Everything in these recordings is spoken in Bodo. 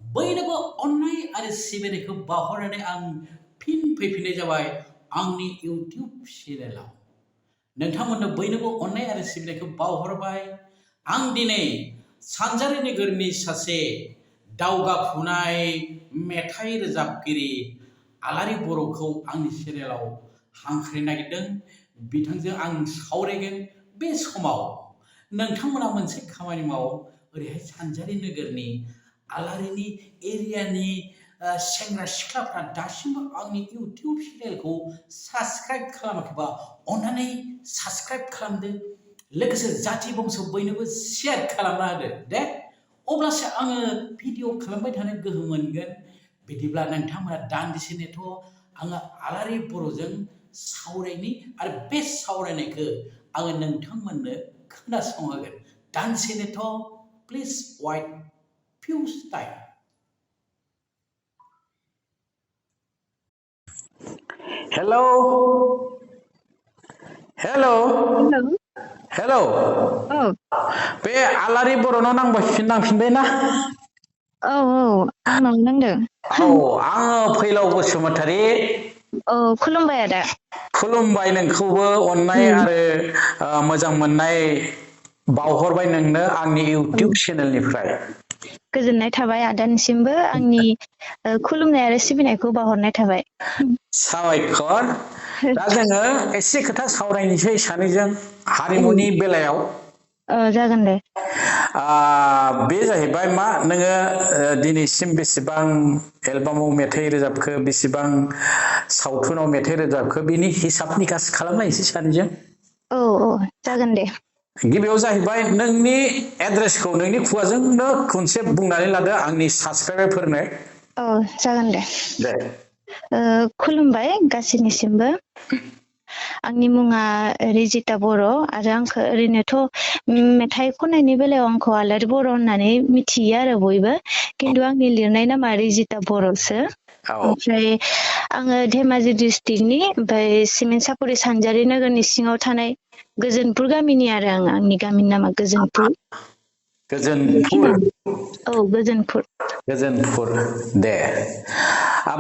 बयनोबो अननाय आरो सिबिनायखौ बावहरनानै आं फिन फैफिननाय जाबाय आंनि इउटिउब चेनेलाव। नोंथांमोननो बयनोबो अननाय आरो सिबिनायखौ बावहरबाय। आं दिनै सानजारि नोगोरनि सासे दावगाफुनाय मेथाइ रोजाबगिरि आलारि बर'खौ आंनि चेनेलाव हांख्रायनो नागिरदों। बिथांजों आं सावरायगोन। बे समाव नोंथांमोना मोनसे खामानि माव, ओरैहाय सानजारि नोगोरनि आलारिनि एरियानि सेंग्रा सिख्लाफ्रा दासिमबो आंनि इउटिउब चेनेलखौ साबस्क्राइब खालामाखैबा अन्नानै साबस्क्राइब खालामदो। लोगोसे जाथि बंस' बयनोबो शेयार खालामना होदो दे। अब्लासो आङो भिडिअ खालामबाय थानो गोहो मोनगोन। बिदिब्ला नोंथांमोना दान्दिसे नेथ' आङो आलारि बर'जों सावरायनि आरो बे सावरायनायखौ आङो नोंथांमोननो खोनासंहोगोन। दान्दिसे नेथ' please wait few time. Hello. Hello. Hello Hello. औ बे आलारि बर'नाव नांफिनबाय ना? औ आंनाव नांदों। औ आङो फैलाव बसुमतारी। औ खुलुमबाय आदा। खुलुमबाय नोंखौबो अननाय आरो मोजां मोननाय बावहरबाय नोंनो आंनि इउटिउब चेनेलनिफ्राय। गोजोननाय थाबाय आदानिसिमबो आंनि खुलुमनाय आरो सिबिनायखौ बावहरनाय थाबाय। साबायखर। दा जोङो एसे खोथा सावरायनोसै सानैजों हारिमुनि बेलायाव। जागोन दे। बे जाहैबाय मा नोङो दिनैसिम बेसेबां एलबामाव मेथाइ रोजाबखो, बेसेबां सावथुनाव मेथाइ रोजाबखो, बिनि हिसाब निकास खालामलायनोसै सानैजों। औ जागोन दे। गिबियाव जाहैबाय नोंनि एड्रेसखौ नोंनि खुगाजोंनो खनसे बुंनानै लादो आंनि साबस्क्राइबारफोरनो। औ जागोन दे। दे। खुलुमबाय गासैनिसिमबो। आंनि मुङा रिजिता बर' आरो आंखौ ओरैनोथ' मेथाइ खननायनि बेलायाव आंखौ आलारि बर' होननानै मिथियो आरो बयबो, खिन्थु आंनि लिरनाय नामा रिजिता बर'सो। ओमफ्राय आङो धेमाजि डिस्ट्रिक्टनि ओमफ्राय सिमेन्ट सापरि सानजारि नोगोरनि सिङाव थानाय गोजोनपुर गामिनि आरो आंनि गामिनि नामा गोजोनपुर। गोजोनपुर। बेखिनियानो। औ गोजोनपुर। गोजोनपुर दे।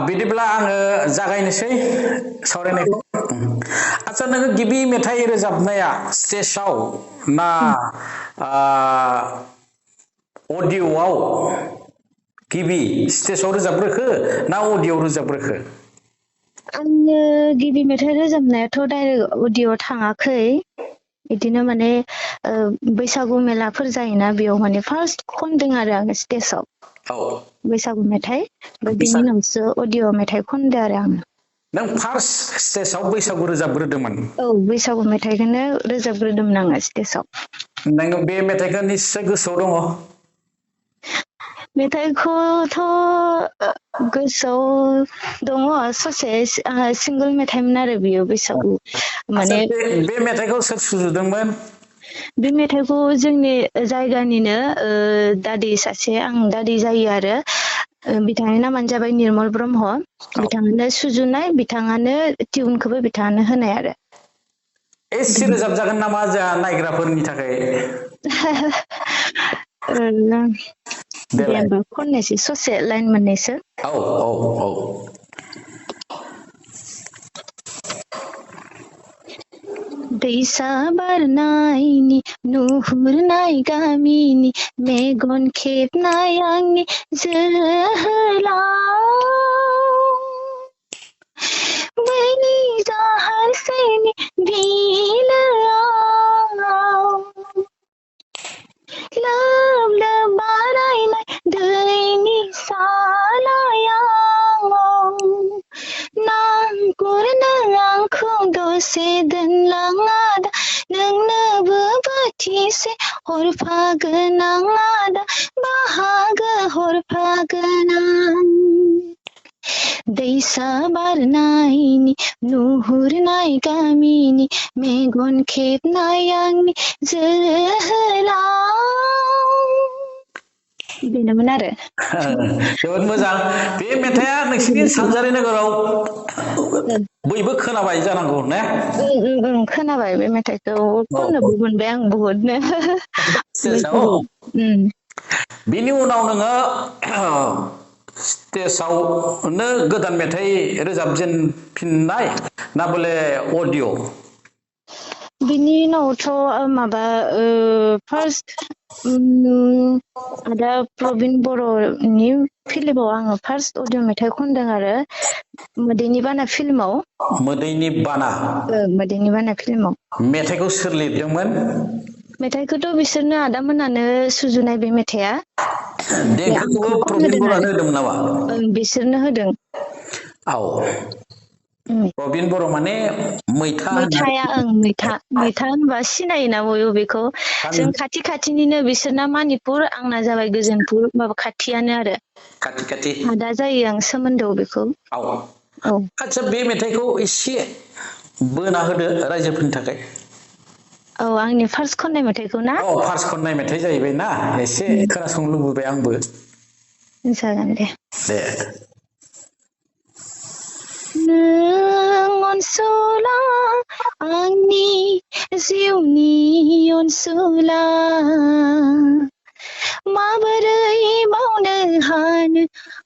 बिदिब्ला आङो जागायनोसै सावरायनायखौ। आदसा नोङो गिबि मेथाइ रोजाबनाया स्टेजाव ना अडिअ'आव गिबि स्टेजाव रोजाबग्रोखो ना अडिअ'आव रोजाबग्रोखो? आङो गिबि मेथाइ रोजाबनायाथ' डाइरेक्ट अडिअ' थाङाखै। बिदिनो माने बैसागु मेलाफोर जायोना, बेयाव माने फार्स्ट खनदों आरो आङो स्टेजाव बैसागु मेथाइ। ओमफ्राय बिनि उनावसो अडिअ' मेथाइ खनदों आरो आङो। नों फार्स्ट स्टेजाव बैसागु रोजाबग्रोदोंमोन? औ बैसागु मेथाइखौनो रोजाबग्रोदोंमोन आङो स्टेजाव। नोङो बे मेथाइखौ निस्सय गोसोआव दङ? मेथाइखौथ' गोसोआव दङ, ससे सिंगोल मेथाइमोन आरो बियो बैसागु आदसा माने। बे मेथाइखौ सोर सुजुदोंमोन? बे मेथाइखौ जोंनि जायगानिनो दादै सासे, आं दादै जायो आरो बिथांनि नामानो जाबाय निर्मल ब्रह्म। बिथाङानो सुजुनाय, बिथाङानो टिउनखौबो बिथाङानो होनाय आरो। एसे रोजाबजागोन नामा जोंहा नायग्राफोरनि थाखाय? दे देलाय। होमबा खननोसै ससे लाइन मोननैसो। औ औ औ। दैसा बारनायनि नुहुरनाय गामिनि मेगन खेबनाय आंनि जोहोलाव, बैनि दाहारसेनि बिलोआव लोब लोब बारायनाय दैनि सालायाव ना गुरनो आंखौ दसे दोनलां आदा, नोंनोबो बोथिसे हरफागोन आं आदा, बाहागो हरफागोन आं। दैसा बारनायनि नुहुरनाय गामिनि मेगन खेबनाय आंनि जोहोलाव। बेनोमोन आरो। जोबोद मोजां। बे मेथाइआ नोंसिनि सानजारि नोगोराव बयबो खोनाबाय जानांगौ ने? खोनाबाय बे मेथाइखौ, औ खननोबो मोनबाय आं बुहुदनो स्टेजाव। बैसागु। बिनि उनाव नोङो स्टेजावनो गोदान मेथाइ रोजाबजेनफिननाय ना बले अडिअ'? बिनि उनावथ' माबा फार्स्ट आदा प्रबिन बर'नि फिल्माव आङो फार्स्ट अडिअ मेथाइ खनदों आरो मोदैनि बाना फिल्माव। मोदैनि बाना मोदैनि बाना फिल्माव। मेथाइखौ सोर लिरदोंमोन? मेथाइखौथ' बिसोरनो आदामोनानो सुजुनाय बे मेथाइआ। देंखोखौबो आंखौ प्रबिन खनहोदों बर'आनो आरो होदोंमोन नामा? बिसोरनो होदों। औ प्रबिन बर' माने मैथा मैथाया मैथा होनबा सिनायोना बयबो बेखौ। जों खाथि खाथिनिनो बिसोरना मानिपुर आंना जाबाय गोजोनपुर माबा खाथियानो आरो। खाथि आदा जायो आं सोमोन्दोआव बेखौ। औ औ आदसा बे मेथाइखौ एसे बोना होदो रायजोफोरनि थाखाय। औ आंनि फार्स्ट खननाय मेथाइखौ ना? औ फार्स्ट खननाय मेथाइ जाहैबाय ना एसे खोनासंनो लुबैबाय आंबो। जागोन दे। दे नों अनसुला आंनि जिउनि अनसुला माबोरै मावनो हानो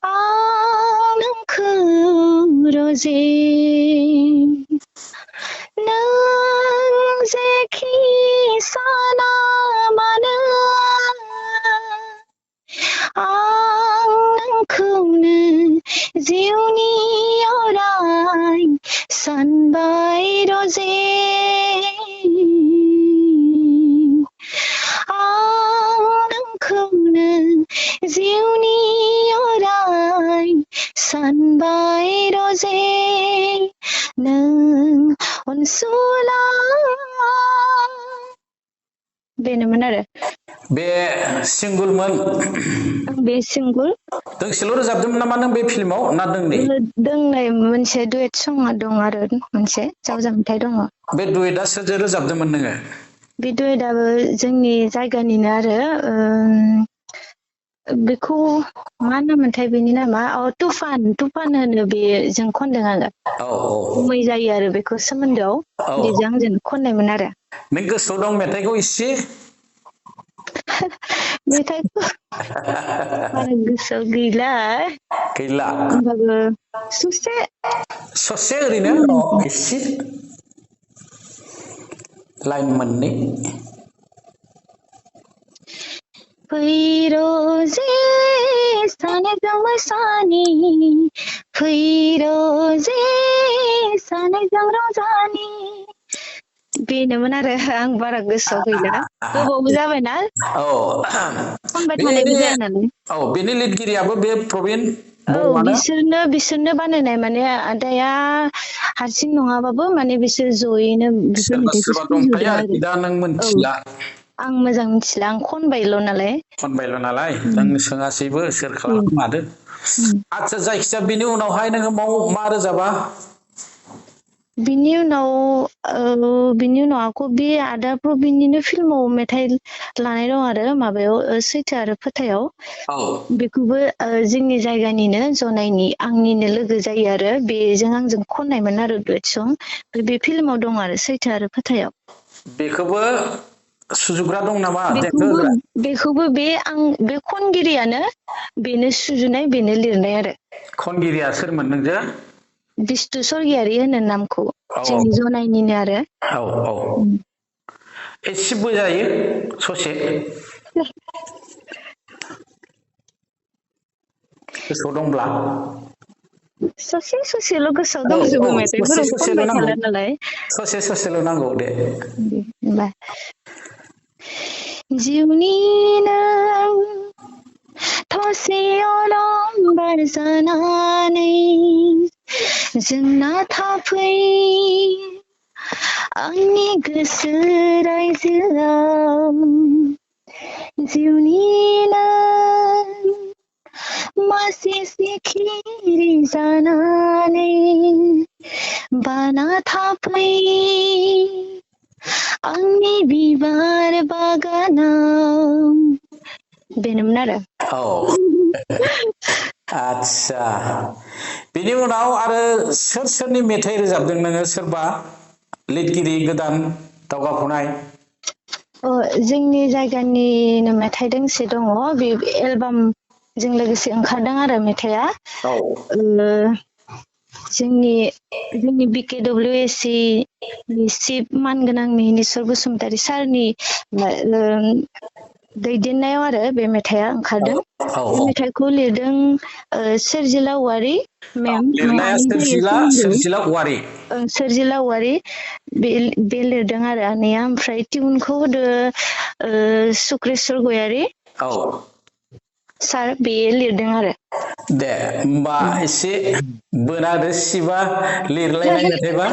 आं नोंखौ रजे नों जेखि साना मानो आं नोंखौनो जिउनि अराय सानबाय रजे आं नोंखौनो जिउनि अराय सानबाय रजे नों अनसुला बेनोमोन आरो। बे सिंगोलमोन? बे सिंगोल। दोंसेल' रोजाबदोंमोन नामा नों बे फिल्माव ना दोंनै? दोंनै मोनसे दुवेट सं दं आरो मोनसे जावजा मेथाइ दङ। बे दुवेटआ सोरजों रोजाबदोंमोन नोङो? बे दुवेटआबो जोंनि जायगानिनो आरो बेखौ मा नाममोनथाय बेनि नामा तुफान होनो बे जों खनदों आङो। औ औ गुमै जायो आरो बेखौ सोमोन्दोआव औ बेजों आंजों खननायमोन आरो। नों गोसोआव दं मेथाइखौ इसे? मेथाइखौ बारा गोसोआव गैला। गैला होमबाबो ससे ससे ओरैनो अ एसे लाइन मोननै फै रजे सानैजों मोसानि फै रजे सानैजों रंजानि बेनोमोन आरो आं बारा गोसोआव गैला गोबावबो जाबायना औ खनबाय थानायबो बेनि जाया नालाय। औ बेनि लिरगिरियाबो बे प्रबिन औ बर'आनो? बिसोरनो बानायनाय माने आदाया हारसिं नङाबाबो माने बिसोर जयैनो बेफोर सोरबा मेथाइखौ सोरबा दंफायो सुजुदों आरोखि आरो। दा नों औ मोनथिला आं मोजां मिथिला आं खनबायल' नालाय। खनबायल' नालाय जों सोङासैबो सोर खालामखो मादो। आदसा जायखिजाया बिनि उनावहाय नोङो मा रोजाबा? बिनि उनाव आक' बे आदा प्रबिननिनो फिल्माव मेथाइ लानाय दं आरो माबायाव सैथो आरो फोथायाव। औ बेखौबो जोंनि जायगानिनो जनायनि आंनिनो लोगो जायो आरो बेजों आंजों खननायमोन आरो दुवेट सं बे फिल्माव दं आरो सैथो आरो फोथायाव। बेखौबो सुजुग्रा दं नामा देंखो होग्रा? बेखौबो बे खनगिरियानो बेनो सुजुनाय बेनो लिरनाय आरो। खनगिरिया सोरमोन नोंजों? बिस्टु सरगियारि होनो नामखौ औ जोंनि जनायनिनो आरो। औ औ एसे बोजायो ससे गोसोआव दंब्ला ससेल' गोसोआव औ औ दंजोबो ससे मेथाइफोराव ससेल' खनबाय नांगौ थाला नालाय। ससे ससेल' नांगौ दे। होनबा जिउनि नों थसे अलंबार जानानै जोंना थाफै आंनि गोसो रायजोआव जिउनि नों मासे सिखिरि जानानै बाना थाफै आंनि बिबार बागानाव बेनोमोन आरो। औ आदसा बेनि उनाव आरो सोरनि मेथाइ रोजाबदों नोङो सोरबा लिरगिरि गोदान दावगाफुनाय? जोंनि जायगानिनो मेथाइ दोंसे दङ बे एलबामजों लोगोसे ओंखारदों आरो मेथाइआ औ जोंनि BKWSC नि चिफ मानगोनां मिहिनीश्वर बसुमतारी सारनि दैदेननायाव आरो बे मेथाइआ ओंखारदों औ बे मेथाइखौ लिरदों सोरजिला औवारी मेम लिरनाया आनै जायो सोमोन्दो सोरजिला औवारी सोरजिला औवारी बे लिरदों आरो आनैया ओमफ्राय टिउनखौ होदो सुक्रेस्वर गयारी औ सार बे लिरदों आरो दे होमबा एसे बोनादो सिबा लिरलायनाय मेथाइबा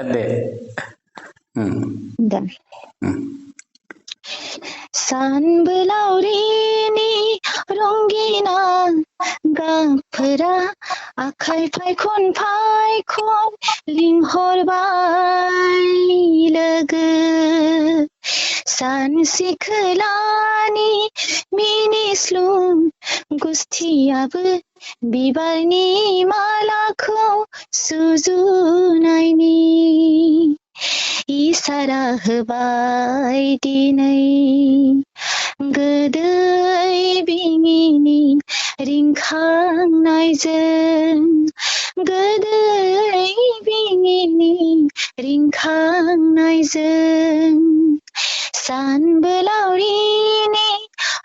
दे दा सानबोलावरिनि रंगिना गाबफोरा आखाइ फायखन फायखन लिंहरबाय लोगो सानसे खोलानि मिनिस्लुं गुस्थियाबो बिबारनि मालाखौ सुजुनायनि इसारा होबाय दिनै गोदै बिङिनि रिंखांनायजों गोदै बिङिनि रिंखांनायजों सानबोलावरिनि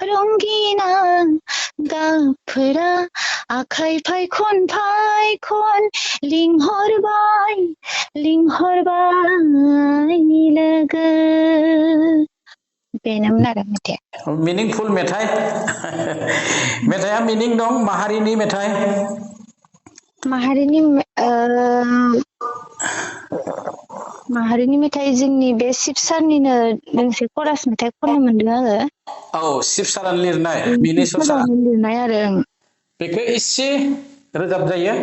रंगिना गाबफोरा आखाइ फायखन फायखन लिंहरबाय लोगो बेनोमोन आरो मेथाइआ मिनिंफुल मेथाइ मेथाइआ मिनिं दं माहारिनि मेथाइ माहारिनि मेथाइ जोंनि बे शिब सारनिनो दोंसे करास मेथाइ खननो मोनदों आङो औ शिब सारानो लिरनाय मिहिनीश्वर सारा सारानो लिरनाय आरो बेखौ एसे रोजाब जायो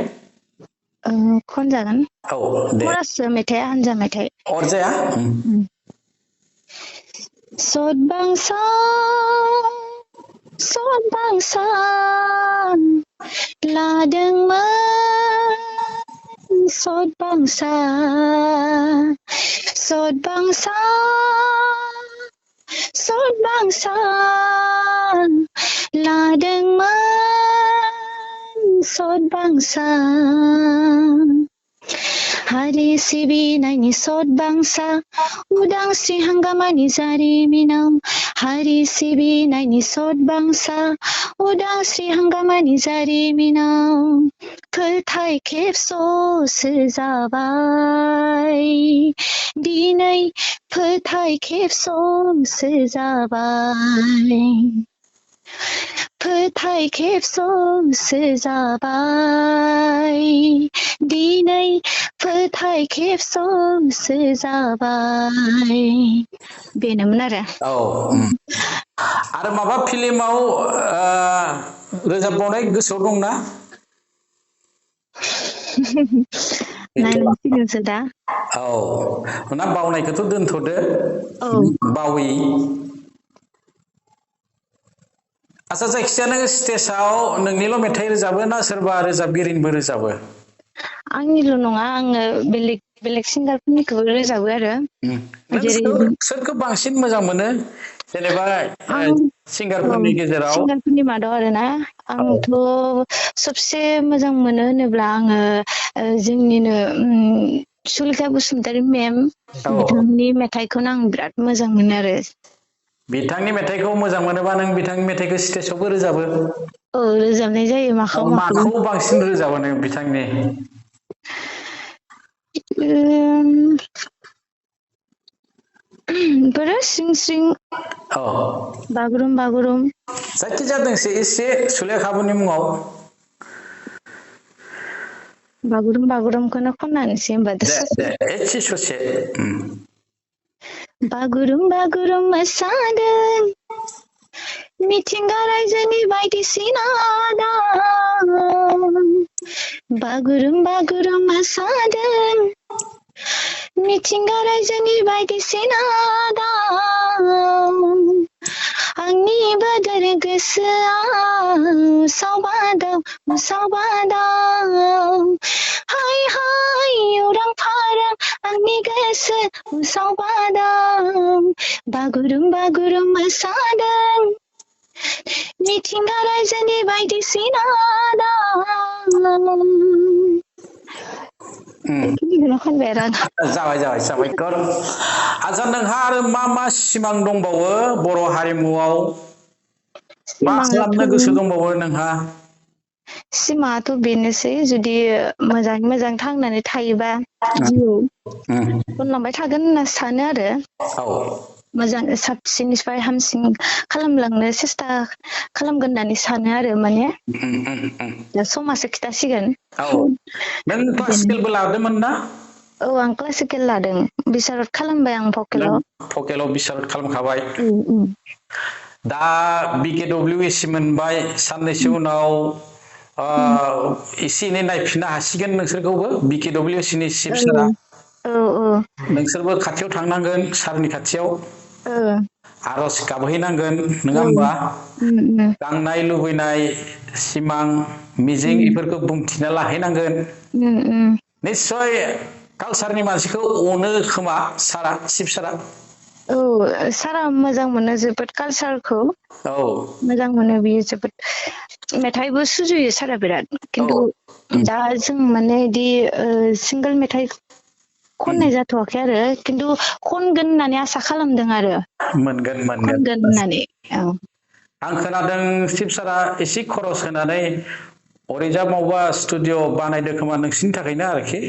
खनजागोन औ दे करास मेथाइआ हानजा मेथाइ अरजाया सदबांसा लादोंमोन सदबांसा लादोंमोन सदबांसा हारि सिबिनायनि सदबांसा उदांस्रि हांगामानि जारिमिनाव हारि सिबिनायनि सदबांसा उदांस्रि हांगामानि जारिमिनाव फोथाय खेबस'सो जाबाय दिनै फोथाय खेबस'सो जाबाय फोथाय खेबस'सो जाबाय दिनै फोथाय खेबस'सो जाबाय बेनोमोन आरो औ आरो माबा फिल्माव रोजाबबावनाय गोसोआव दंना नायनांसिगोनसो दा औ ना बावनायखौथ' दोनथ'दो औ बावै आচ্ছা जायखिजाया नों स्टेजाव नोंनिल' मेथाइ रोजाबो ना सोरबा रोजाबगिरिनिबो रोजाबो आंनिल' नङा आङो बेलेग सिंगारफोरनिखौबो रोजाबो आरो नों जेरै सोरखौ बांसिन मोजां मोनो जेनेबा आं सिंगारफोरनि गेजेराव सिंगारफोरनि मादाव आरोना आंथ' सबसे मोजां मोनो होनोब्ला आङो जोंनिनो सुलेखा बसुमतारी मेम औ बिथांनि मेथाइखौनो आं बिराद मोजां मोनो आरो बिथांनि मेथाइखौ मोजां मोनोबा नों बिथांनि मेथाइखौ स्टेजावबो रोजाबो औ रोजाबनाय जायो माखौ माखौ बांसिन रोजाबो नों बिथांनि बेफोरो सिं सिं औ बागुरुम जायखिजाया दोंसे एसे सुलेखाफोरनि मुङाव बागुरुमखौनो खनना होनोसै होमबा दे एसे ससे बागुरुम मोसादों मिथिंगा रायजोनि बायदिसिना दाम बागुरुम मोसादों मिथिंगा रायजोनि बायदिसिना दाम आंनि बोदोर गोसोआ सावबादाव हाय हाय उरां फारां आंनि गोसो उसाव बादां बागुरुम बागुरुम मोसादों मिथिंगा रायजोनि बायदिसिना बेखिनिखौनो खनबाय आरो आं जाबाय साबायखर आच्छा नोंहा आरो मा सिमां दंबावो बर' हारिमुआव मा सिमाङाथ' खालामनो गोसो दंबावो नोंहा सिमाङाथ' बेनोसै जुदि मोजाङै मोजां थांनानै थायोबा जिउआव उनलांबाय थागोन होनना सानो आरो औ मोजां साबसिननिफ्राय हामसिन खालामलांनो सेस्था खालामगोन होननानै सानो आरो माने दा समासो खिथासिगोन औ नों बेनो क्लासिकेलबो लादोंमोन ना औ आं क्लासिकेल लादों बिसारत खालामबाय आं नों भकेलाव भकेलाव बिसारत खालामखाबाय दा BKWSC मोनबाय साननैसो उनाव एसे एनै नायफिननो हासिगोन नोंसोरखौबो BKWSC नि चिफ सारा औ नोंसोरबो खाथियाव थांनांगोन सारनि खाथियाव आरज गाबहैनांगोन नङा होमबा गांनाय लुबैनाय सिमां मिजिं बेफोरखौ बुंथिना लाहैनांगोन निस्सय कालसारनि मानसिखौ अनो खोमा सारा चिफ सारा औ सारा मोजां मोनो जोबोद कालसारखौ औ मोजां मोनो बियो जोबोद मेथाइबो सुजुयो सारा बिराद औ खिन्थु दा जों माने बिदि सिंगोल मेथाइ खननाय जाथ'वाखै आरो खिन्थु खनगोन होननानै आसा खालामदों आरो मोनगोन खनगोन होननानै औ आं खोनादों शिब सारा एसे खरस होनानै अरिजा मावबा स्टुडिअ बानायदो खोमा नोंसिनि थाखायनो आरोखि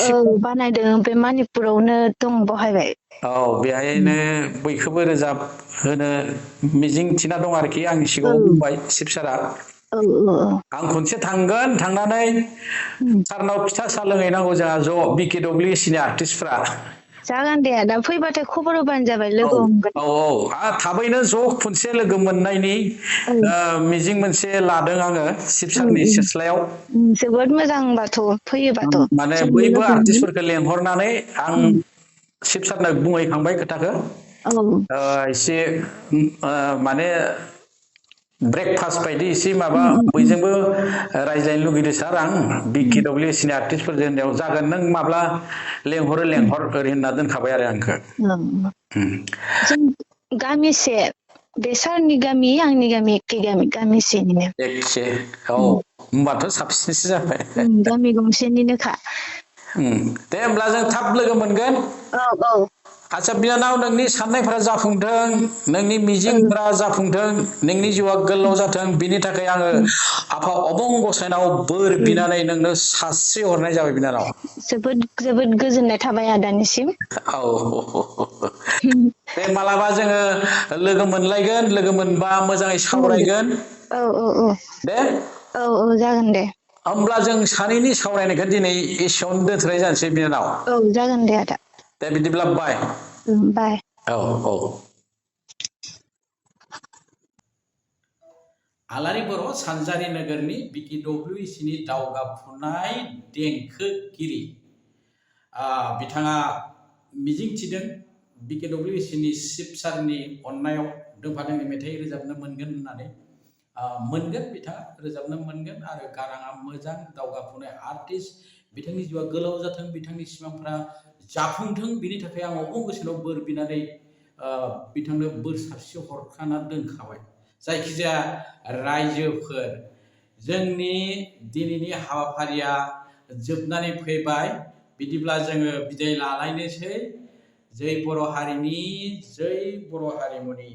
औ बानायदों बे मानिपुरावनो दं बहायबाय औ बेहायनो बयखौबो रोजाब होनो मिजिं थिना दं आरोखि आंनि औ सिगाङाव बुंबाय शिब सारा औ औ आं खनसे थांगोन थांनानै सारनाव फिथा साहा लोंहैनांगौ जोंहा ज' BKWSC नि आर्टिस्टफ्रा जागोन दे दा फैबाथाय खबर होबानो जाबाय औ लोगो हमगोन औ थाबैनो ज' खनसे लोगो मोननायनि औ मिजिं मोनसे लादों आङो शिब सारनि सिथ्लायाव जोबोद मोजांबाथ' फैयोबाथ' माने जोंबो बैबो लोगो हमगोन आर्टिस्टफोरखौ लेंहरनानै आं शिब सारनो बुंहैखांबाय खोथाखौ औ एसे माने ब्रेकफास्ट बायदि एसे माबा बयजोंबो रायज्लायनो लुगैदों सार आं BKWSC नि आर्टिस्टफोरजों होननायाव जागोन नों माब्ला लेंहरो लेंहर ओरै होनना दोनखाबाय आरो आंखौ जों गामिसे बे सारनि गामि आंनि गामि एखे गामिसेनिनो एखे औ होनबाथ' साबसिनसो जाबाय गामि गंसेनिनोखा दे होमब्ला जों थाब लोगो मोनगोन औ औ आच्छा बिनानाव नोंनि साननायफोरा जाफुंथों नोंनि मिजिंफोरा जाफुंथों नोंनि जिउआ गोलाव जाथों बिनि थाखाय आङो आफा अबं गसाइनाव बोर बिनानै नोंनो सास्रि हरनाय जाबाय बिनानाव जोबोद जोबोद गोजोननाय थाबाय आदानिसिम औ दे मालाबा जोङो लोगो मोनलायगोन लोगो मोनबा मोजाङै सावरायगोन औ औ औ दे औ औ जागोन दे होमब्ला जों सानैनि सावरायनायखौ दिनै एसेयावनो दोनथ'नाय जानोसै बिनानाव औ जागोन दे आदा दे बिदिब्ला बाय बाय औ औ आलारि बर' सानजारि नोगोरनि BKWSC नि दावगाफुनाय देंखोगिरि बिथाङा मिजिंथिदों BKWSC नि चिफ सारनि अननायाव दोंफा दोंनै मेथाइ रोजाबनो मोनगोन होननानै मोनगोन बिथाङा रोजाबनो मोनगोन आरो गाराङा मोजां दावगाफुनाय आर्टिस्ट बिथांनि जिउआ गोलाव जाथों बिथांनि सिमांफ्रा जाफुंथों बिनि थाखाय आं अबं गसाइनाव बोर बिनानै बिथांनो बोर सारस्रि हरखाना दोनखाबाय जायखिजाया रायजोफोर जोंनि दिनैनि हाबाफारिया जोबनानै फैबाय बिदिब्ला जोङो बिदाय लालायनोसै जै बर' हारिनि जै बर' हारिमुनि